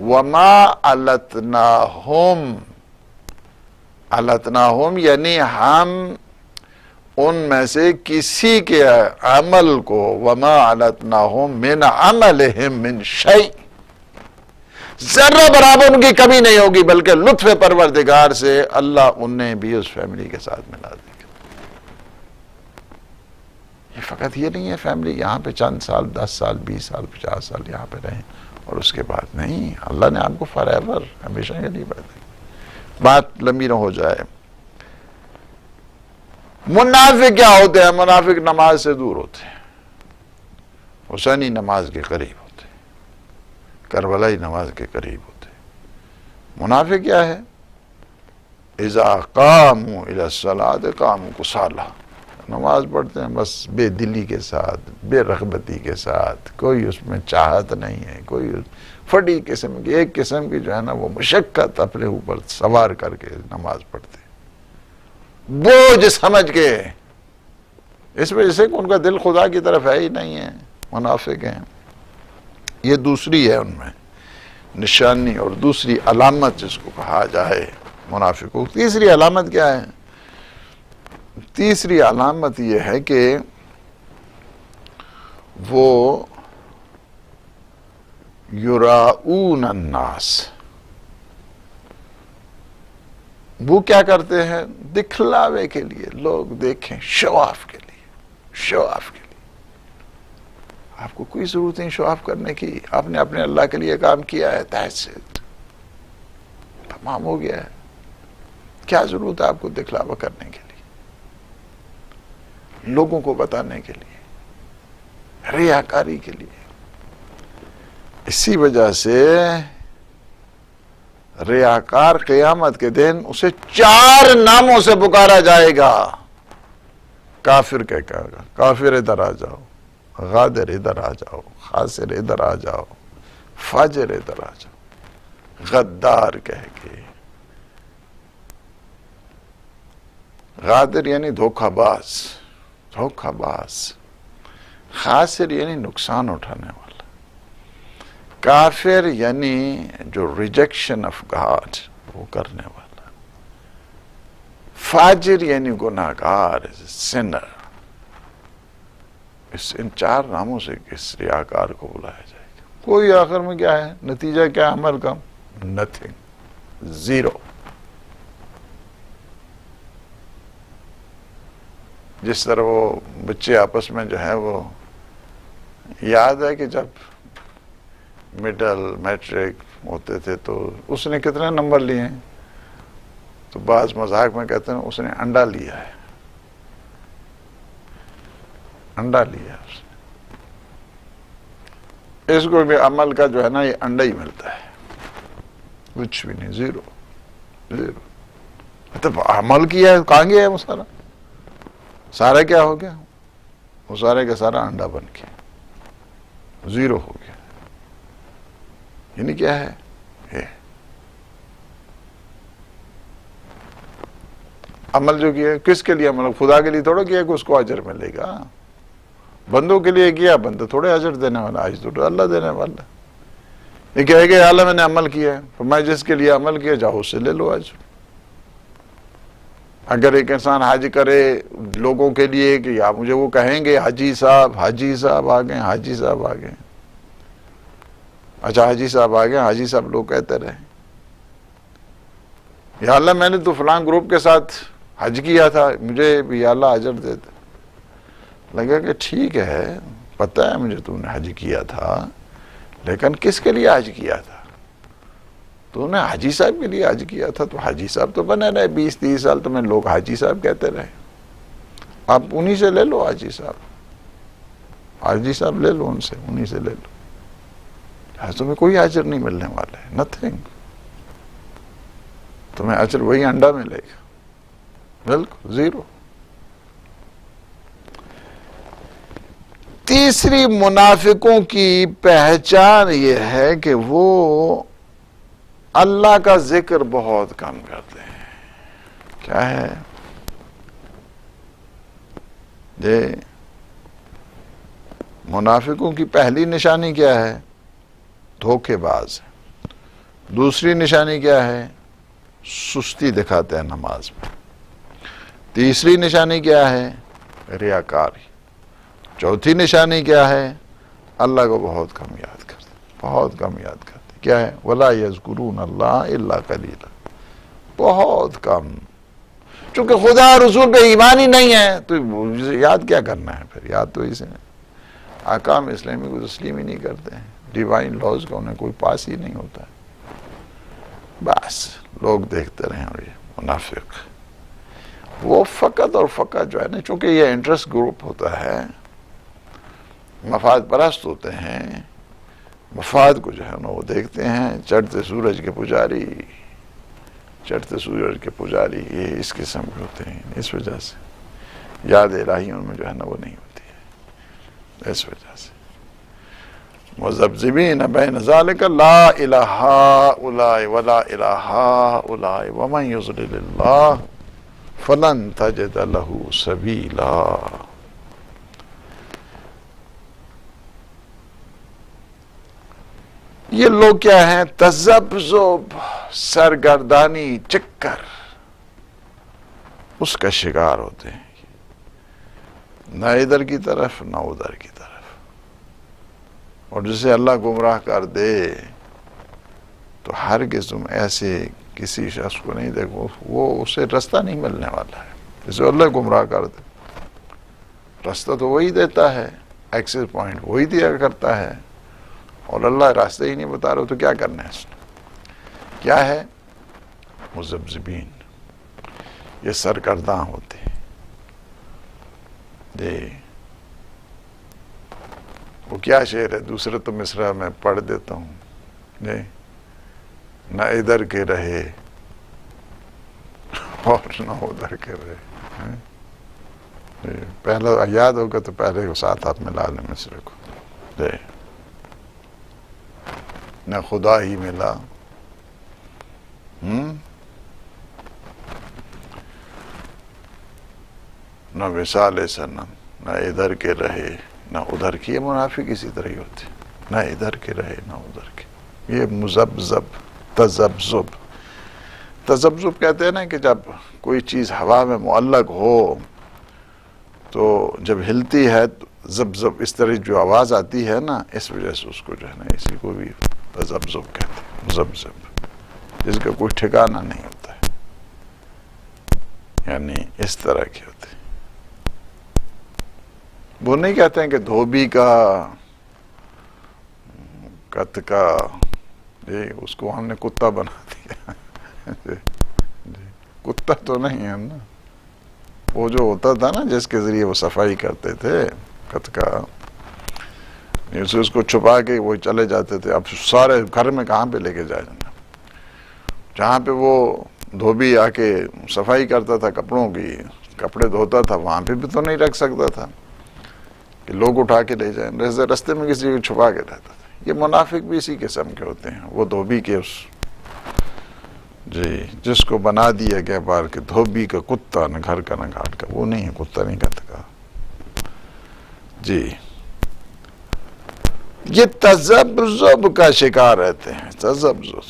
وَمَا أَلَتْنَاهُمْ، یعنی ہم ان میں سے کسی کے عمل کو وما علتناہم من عملہم من شیء، ذرہ برابر ان کی کمی نہیں ہوگی، بلکہ لطف پروردگار سے اللہ انہیں بھی اس فیملی کے ساتھ ملا دے گا۔ یہ فقط یہ نہیں ہے فیملی یہاں پہ چند سال، 10 سال، 20 سال، 50 سال یہاں پہ رہیں اور اس کے بعد نہیں، اللہ نے آپ کو فار ایور، ہمیشہ کے لیے بات لمبی نہ ہو جائے۔ منافق کیا ہوتے ہیں؟ منافق نماز سے دور ہوتے ہیں، حسینی نماز کے قریب ہوتے ہیں، کربلائی نماز کے قریب ہوتے ہیں۔ منافق کیا ہے؟ اذا قاموا الى الصلاة قاموا کسالى، نماز پڑھتے ہیں بس بے دلی کے ساتھ، بے رغبتی کے ساتھ، کوئی اس میں چاہت نہیں ہے، کوئی پھٹی قسم کی، ایک قسم کی جو ہے نا وہ مشقت اپنے اوپر سوار کر کے نماز پڑھتے ہیں، بوجھ سمجھ کے، اس وجہ سے کہ ان کا دل خدا کی طرف ہے ہی نہیں ہے، منافق ہیں۔ یہ دوسری ہے ان میں نشانی اور دوسری علامت جس کو کہا جائے منافقوں۔ تیسری علامت کیا ہے؟ تیسری علامت یہ ہے کہ وہ یراؤون الناس، وہ کیا کرتے ہیں؟ دکھلاوے کے لیے، لوگ دیکھیں، شو آف کے لیے، شو آف کے لیے۔ آپ کو کوئی ضرورت نہیں شو آف کرنے کی، آپ نے اپنے اللہ کے لیے کام کیا ہے، that's it، تمام ہو گیا ہے۔ کیا ضرورت ہے آپ کو دکھلاوا کرنے کے لیے، لوگوں کو بتانے کے لیے، ریاکاری کے لیے؟ اسی وجہ سے ریاکار قیامت کے دن اسے 4 ناموں سے پکارا جائے گا۔ کافر کہے گا، کافر ادھر آ جاؤ، غادر ادھر آ جاؤ، خاسر ادھر آ جاؤ، فاجر ادھر آ جاؤ، غدار کہہ کے، غادر یعنی دھوکہ باز، دھوکہ باز، خاسر یعنی نقصان اٹھانے والا، کافر یعنی جو ریجیکشن آف گاڈ وہ کرنے والا، فاجر یعنی گناہگار، سنر۔ ان 4 ناموں سے اس ریاکار کو بلایا جائے گا۔ کوئی آخر میں کیا ہے نتیجہ، کیا عمل کا؟ Nothing, zero. جس طرح وہ بچے آپس میں جو ہے وہ، یاد ہے کہ جب مڈل میٹرک ہوتے تھے تو اس نے کتنے نمبر لیے ہیں، تو بعض مذاق میں کہتے ہیں اس نے انڈا لیا ہے، انڈا لیا ہے اس کو بھی عمل کا جو ہے نا یہ انڈا ہی ملتا ہے، کچھ بھی نہیں، زیرو زیرو۔ مطلب عمل کیا ہے، کہاں گیا ہے وہ سارا؟ سارا کیا ہو گیا؟ وہ سارے کا سارا انڈا بن گیا، زیرو ہو گیا۔ یعنی کیا ہے؟ عمل جو کیا کس کے لیے؟ عمل خدا کے لیے تھوڑا کیا کہ اس کو اجر ملے گا، بندوں کے لیے کیا، بندہ تھوڑے اجر دینے والا، آج تو اللہ دینے والا۔ یہ کہے کہ اللہ میں نے عمل کیا ہے، فرمایا جس کے لیے عمل کیا جاؤ اس سے لے لو اجر۔ اگر ایک انسان حج کرے لوگوں کے لیے کہ یا مجھے وہ کہیں گے حاجی صاحب، حاجی صاحب آ گئے، حاجی صاحب آ گئے، اچھا حاجی صاحب آ گئے، حاجی صاحب لوگ کہتے رہے، یا اللہ میں نے تو فلاں گروپ کے ساتھ حج کیا تھا، مجھے بھی یا اللہ اجر دے دے۔ لگا کہ ٹھیک ہے، پتہ ہے مجھے تو نے حج کیا تھا، لیکن کس کے لیے حج کیا تھا؟ تو نے حاجی صاحب کے لیے حج کیا تھا، تو حاجی صاحب تو بنے رہے 20-30 سال، تمہیں لوگ حاجی صاحب کہتے رہے، آپ انہی سے لے لو، حاجی صاحب، حاجی صاحب لے لو ان سے، انہی سے لے لو، تمہیں کوئی اجر نہیں ملنے والا ہے، نتھنگ، تمہیں اجر وہی انڈا ملے گا، بالکل زیرو۔ تیسری منافقوں کی پہچان یہ ہے کہ وہ اللہ کا ذکر بہت کم کرتے ہیں۔ کیا ہے؟ منافقوں کی پہلی نشانی کیا ہے؟ دھوکے باز۔ دوسری نشانی کیا ہے؟ سستی دکھاتے ہیں نماز میں۔ تیسری نشانی کیا ہے؟ ریاکاری۔ چوتھی نشانی کیا ہے؟ اللہ کو بہت کم یاد کرتے، بہت کم یاد کرتے۔ کیا ہے؟ وَلَا يَذْكُرُونَ اللَّهَ إِلَّا قَلِيلًا، بہت کم۔ چونکہ خدا رسول پہ ایمان ہی نہیں ہے تو یاد کیا کرنا ہے پھر؟ یاد تو اسے احکام اسلامی کو تسلیم ہی نہیں کرتے ہیں، ڈیوائن لاز کا انہیں کوئی پاس ہی نہیں ہوتا ہے۔ بس لوگ دیکھتے رہیں۔ اور یہ منافق وہ فقط اور فقط جو ہے نا، چونکہ یہ انٹرسٹ گروپ ہوتا ہے، مفاد پرست ہوتے ہیں، مفاد کو جو ہے نا وہ دیکھتے ہیں۔ چڑھتے سورج کے پجاری، چڑھتے سورج کے پجاری یہ اس قسم کے ہوتے ہیں۔ اس وجہ سے یاد الہی ان میں جو ہے نا وہ نہیں ہوتی ہے، اس وجہ سے۔ مذبذبین بین ذالک لا الہ ہؤلاء ولا الہ ہؤلاء ومن یضلل اللہ فلن تجد له سبیلا۔ یہ لوگ کیا ہیں؟ تذبذب، سرگردانی، چکر، اس کا شکار ہوتے ہیں، نہ ادھر کی طرف نہ ادھر کی طرف۔ اور جسے اللہ گمراہ کر دے تو ہرگز تم ایسے کسی شخص کو نہیں دیکھو، وہ اسے رستہ نہیں ملنے والا ہے۔ جسے اللہ گمراہ کر دے، رستہ تو وہی دیتا ہے، ایکسس پوائنٹ وہی دیا کرتا ہے، اور اللہ راستے ہی نہیں بتا رہے تو کیا کرنا ہے اس نے؟ کیا ہے؟ مذبذبین، یہ سرگرداں ہوتے ہیں۔ وہ کیا شعر ہے؟ دوسرے تو مصرع میں پڑھ دیتا ہوں۔ نہ ادھر کے رہے اور نہ ادھر کے رہے۔ پہلا یاد ہوگا تو پہلے کو ساتھ آپ ملا لیں مصرع کو۔ نہ خدا ہی ملا، نہ وصال صنم، نہ ادھر کے رہے نہ ادھر کے۔ یہ منافق اسی طرح ہی ہوتے، نہ ادھر کے رہے نہ ادھر کے۔ یہ مذبذب، تذبذب۔ تذبذب کہتے ہیں نا کہ جب کوئی چیز ہوا میں معلق ہو تو جب ہلتی ہے زب زب اس طرح جو آواز آتی ہے نا، اس وجہ سے اس کو جو ہے نا اسی کو بھی تذبذب کہتے ہیں، مذبذب، جس کا کوئی ٹھکانہ نہیں ہوتا ہے، یعنی اس طرح کے ہوتے ہیں۔ وہ نہیں کہتے ہیں کہ دھوبی کا، کت کا، اس کو ہم نے کتا بنا دیا۔ کتا تو نہیں ہے نا، وہ جو ہوتا تھا نا جس کے ذریعے وہ صفائی کرتے تھے، کت کا، اس کو چھپا کے وہ چلے جاتے تھے۔ اب سارے گھر میں کہاں پہ لے کے جائیں؟ جہاں پہ وہ دھوبی آ کے صفائی کرتا تھا کپڑوں کی، کپڑے دھوتا تھا، وہاں پہ بھی تو نہیں رکھ سکتا تھا کہ لوگ اٹھا کے لے جائیں، رستے میں کسی کو چھپا کے رہتا تھا۔ یہ منافق بھی اسی قسم کے ہوتے ہیں، وہ دھوبی کے اس جس کو بنا دیا گیا بار کہ دھوبی کا کتا، نہ گھر کا نہ گھاٹ کا، وہ نہیں ہے، کتا نہیں کہتا۔ یہ تذبذب کا شکار رہتے ہیں۔ تذبذب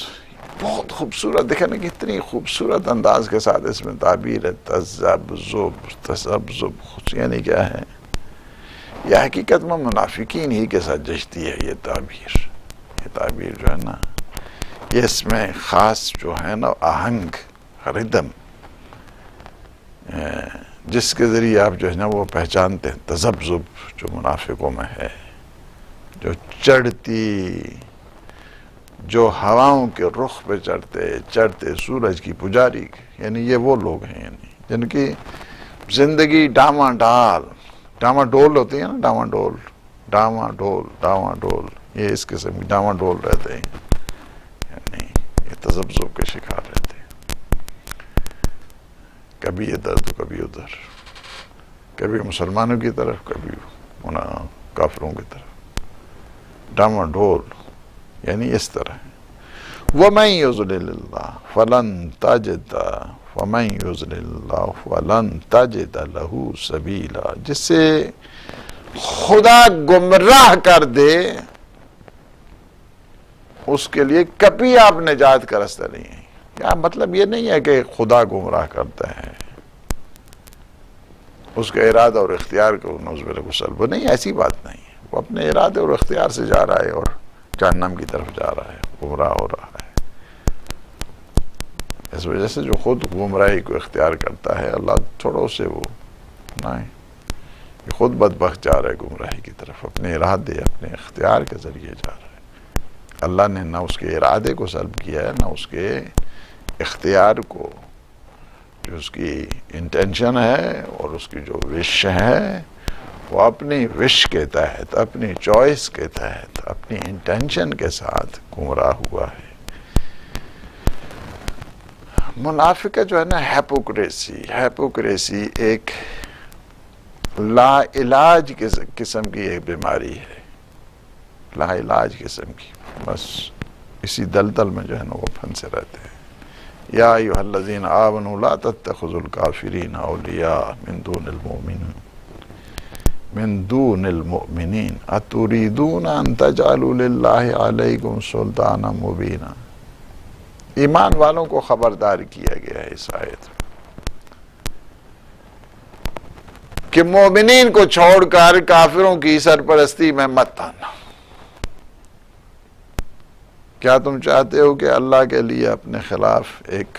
بہت خوبصورت، دیکھیں نا کتنی خوبصورت انداز کے ساتھ اس میں تعبیر ہے۔ تذبذب، تذبذب یعنی کیا ہے؟ یہ حقیقت میں منافقین ہی کے ساتھ جچتی ہے یہ تعبیر۔ یہ تعبیر جو ہے نا، یہ اس میں خاص جو ہے نا آہنگ، ردم، جس کے ذریعے آپ جو ہے نا وہ پہچانتے ہیں تذبذب جو منافقوں میں ہے، جو چڑھتی، جو ہواؤں کے رخ پہ چڑھتے سورج کی پجاری، یعنی یہ وہ لوگ ہیں یعنی جن کی زندگی ڈاما ڈول ہوتی ہے نا، ڈاما ڈول، یہ اس قسم کی ڈاما ڈول رہتے ہیں، یعنی یہ تذبذب کے شکار رہتے ہیں، کبھی ادھر تو کبھی ادھر، کبھی مسلمانوں کی طرف کبھی کافروں کی طرف، ڈاما ڈول یعنی اس طرح ہے۔ وَمَن يُضْلِلِ اللَّهُ فَلَن تَجِدَ وَمَن يُضْلِلِ اللَّهُ فَلَن تَجِدَ لَهُ سَبِيلًا، جس سے خدا گمراہ کر دے اس کے لیے کبھی آپ نجات کا راستہ نہیں ہے۔ کیا مطلب یہ نہیں ہے کہ خدا گمراہ کرتا ہے، اس کا ارادہ اور اختیار کو نعوذ باللہ کو سلب، نہیں، ایسی بات نہیں ہے، وہ اپنے ارادے اور اختیار سے جا رہا ہے اور جہنم کی طرف جا رہا ہے، گمراہ ہو رہا ہے۔ اس وجہ سے جو خود گمراہی کو اختیار کرتا ہے اللہ تھوڑا اسے وہ نہیں، یہ خود بدبخت جا رہا ہے گمراہی کی طرف، اپنے ارادے اپنے اختیار کے ذریعے جا رہا ہے۔ اللہ نے نہ اس کے ارادے کو سلب کیا ہے، نہ اس کے اختیار کو، جو اس کی انٹینشن ہے اور اس کی جو وش ہے وہ اپنی وش کے تحت، اپنی چوائس کے تحت، اپنی انٹینشن کے ساتھ گمراہ ہوا ہے۔ منافقت جو ہے نا، ہیپوکریسی ایک لا علاج قسم کی ایک بیماری ہے، لا علاج قسم کی، بس اسی دلدل میں جو ہے نا وہ پھنسے رہتے ہیں۔ یا ایھا الذین آمنوا لا تتخذوا الکافرین اولیاء من دون المؤمنین اتریدون ان تجعلوا للہ علیکم سلطانا مبینا۔ ایمان والوں کو خبردار کیا گیا ہے اس آیت میں کہ مومنین کو چھوڑ کر کافروں کی سرپرستی میں مت آنا۔ کیا تم چاہتے ہو کہ اللہ کے لیے اپنے خلاف ایک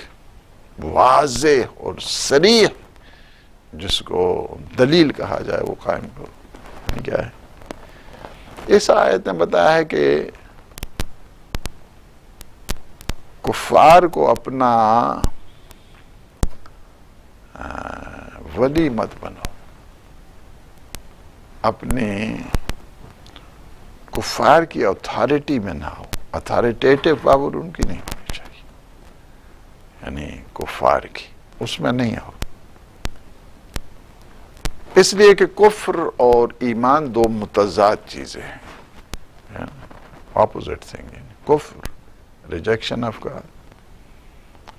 واضح اور صریح، جس کو دلیل کہا جائے، وہ قائم کرو؟ کیا ہے اس آیت نے بتایا ہے کہ کفار کو اپنا ولی مت بنو، اپنے کفار کی اتھارٹی میں نہ ہو، اتھارٹیٹو پاور ان کی نہیں ہونی چاہیے، یعنی کفار کی اس میں نہیں ہو، اس لیے کہ کفر اور ایمان دو متضاد چیزیں ہیں، اپوزٹ تھنگ، کفر rejection of God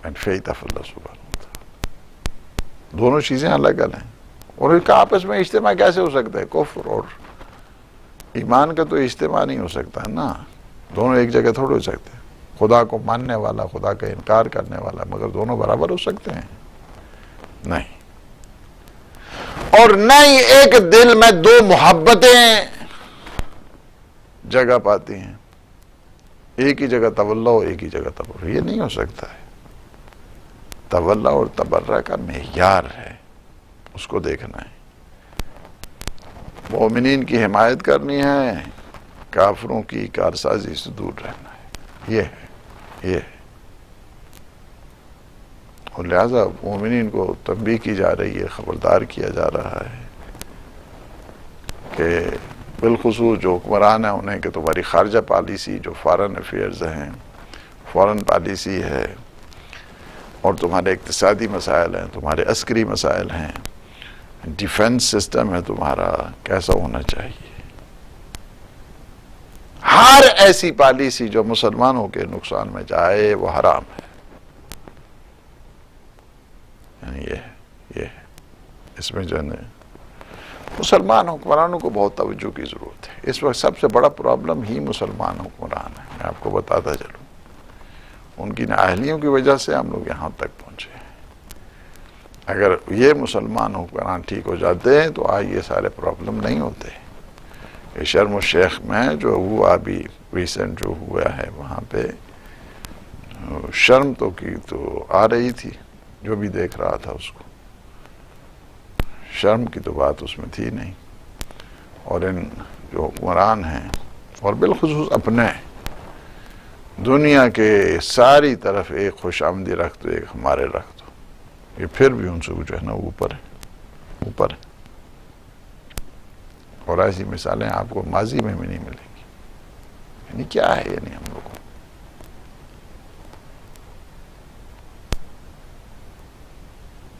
and faith of اللہ سبحانہ وتعالی، دونوں چیزیں الگ الگ ہیں، اور ان کا آپس میں اجتماع کیسے ہو سکتا ہے؟ کفر اور ایمان کا تو اجتماع نہیں ہو سکتا نا، دونوں ایک جگہ تھوڑے ہو سکتے ہیں، خدا کو ماننے والا، خدا کا انکار کرنے والا، مگر دونوں برابر ہو سکتے ہیں؟ نہیں، اور نہ ہی ایک دل میں دو محبتیں جگہ پاتی ہیں، ایک ہی جگہ تولا، ایک ہی جگہ تبرہ، یہ نہیں ہو سکتا ہے۔ تولا اور تبرہ کا معیار ہے، اس کو دیکھنا ہے، مومنین کی حمایت کرنی ہے، کافروں کی کارسازی سے دور رہنا ہے، یہ ہے۔ اور لہذا مومنین کو تنبیہ کی جا رہی ہے، خبردار کیا جا رہا ہے کہ بالخصوص جو حکمران ہیں انہیں کہ تمہاری خارجہ پالیسی، جو فارن افیئرز ہیں، فارن پالیسی ہے، اور تمہارے اقتصادی مسائل ہیں، تمہارے عسکری مسائل ہیں، ڈیفنس سسٹم ہے تمہارا، کیسا ہونا چاہیے؟ ہر ایسی پالیسی جو مسلمانوں کے نقصان میں جائے وہ حرام ہے، یعنی یہ اس میں جو ہے مسلمان حکمرانوں کو بہت توجہ کی ضرورت ہے۔ اس وقت سب سے بڑا پرابلم ہی مسلمان حکمران ہے، میں آپ کو بتاتا چلوں، ان کی نااہلیوں کی وجہ سے ہم لوگ یہاں تک پہنچے ہیں۔ اگر یہ مسلمان حکمران ٹھیک ہو جاتے ہیں تو آج یہ سارے پرابلم نہیں ہوتے۔ یہ شرم الشیخ میں جو ہوا ابھی ریسنٹ جو ہوا ہے، وہاں پہ شرم تو آ رہی تھی، جو بھی دیکھ رہا تھا اس کو، شرم کی تو بات اس میں تھی نہیں۔ اور ان جو حکمران ہیں، اور بالخصوص اپنے دنیا کے ساری طرف ایک خوش آمدی رکھ دو، ایک ہمارے رکھ دو، یہ پھر بھی ان سے جو ہے نا اوپر ہے۔ اور ایسی مثالیں آپ کو ماضی میں بھی نہیں ملیں گی۔ یعنی کیا ہے؟ یعنی ہم لوگوں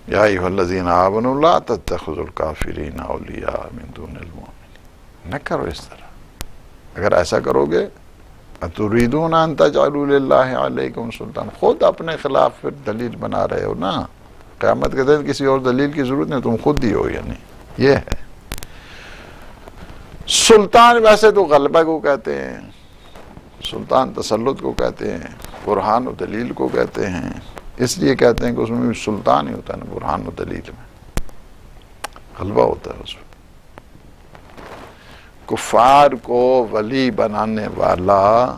یا ایھا الذین آمنوا لا تتخذوا الکافرین اولیاء من دون المؤمنین، نہ کرو اس طرح۔ اگر ایسا کرو گے اتریدون ان تجعلوا للہ علیکم سلطان، خود اپنے خلاف پھر دلیل بنا رہے ہو نا، قیامت کے دن کسی اور دلیل کی ضرورت نہیں، تم خود ہی ہو، یعنی یہ ہے سلطان۔ ویسے تو غلبہ کو کہتے ہیں، سلطان تسلط کو کہتے ہیں، برہان و دلیل کو کہتے ہیں، اس لیے کہتے ہیں کہ اس میں بھی سلطان ہی ہوتا ہے نا، برہان و دلیل میں۔ غلبہ ہوتا ہے اس میں۔ کفار کو ولی بنانے والا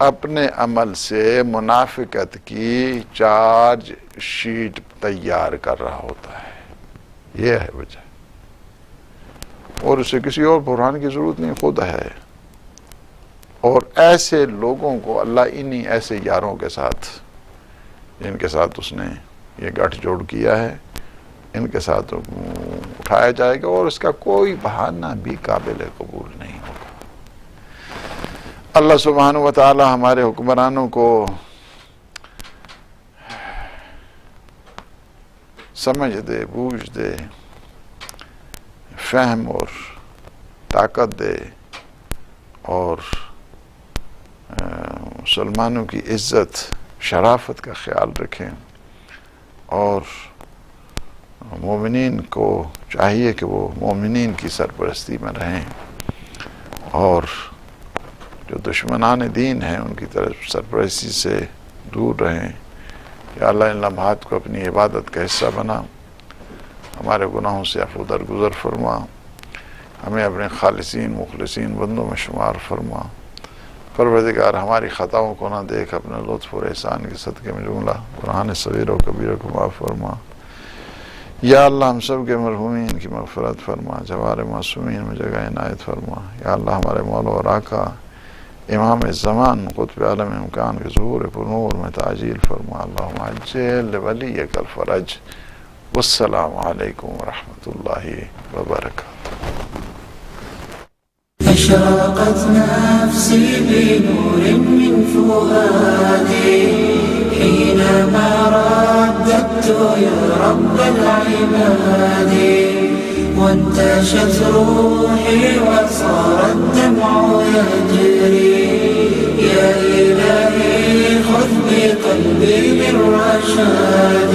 اپنے عمل سے منافقت کی چارج شیٹ تیار کر رہا ہوتا ہے، یہ ہے وجہ، اور اسے کسی اور برہان کی ضرورت نہیں، خود ہے۔ اور ایسے لوگوں کو اللہ انہی ایسے یاروں کے ساتھ، جن کے ساتھ اس نے یہ گٹھ جوڑ کیا ہے، ان کے ساتھ اٹھایا جائے گا، اور اس کا کوئی بہانہ بھی قابل قبول نہیں ہوگا۔ اللہ سبحانہ و تعالی ہمارے حکمرانوں کو سمجھ دے، بوجھ دے، فہم اور طاقت دے، اور مسلمانوں کی عزت شرافت کا خیال رکھیں، اور مومنین کو چاہیے کہ وہ مومنین کی سرپرستی میں رہیں، اور جو دشمنان دین ہیں ان کی طرف سرپرستی سے دور رہیں۔ یا اللہ ان لمحات کو اپنی عبادت کا حصہ بنا، ہمارے گناہوں سے عفو درگزر فرما، ہمیں اپنے خالصین مخلصین بندوں میں شمار فرما۔ پروردگار ہماری خطاؤں کو نہ دیکھ، اپنے لطف اور احسان کے صدقے میں جملہ گناہان صغیر و کبیر کو معاف فرما۔ یا اللہ ہم سب کے مرحومین کی مغفرت فرما، جوار معصومین میں جگہ عنایت فرما۔ یا اللہ ہمارے مولا اور آقا امام زمان قطب عالم امکان کے ظہور پر نور میں تعجیل فرما۔ اللہم عجل ولیک الفرج۔ والسلام علیکم ورحمۃ اللہ وبرکاتہ۔ أشرقت نفسي بنور من فؤادي حينما رددت يا رب العباد، وانتشت روحي وصار الدمع يجري، يا إلهي خذ بقلبي للرشاد.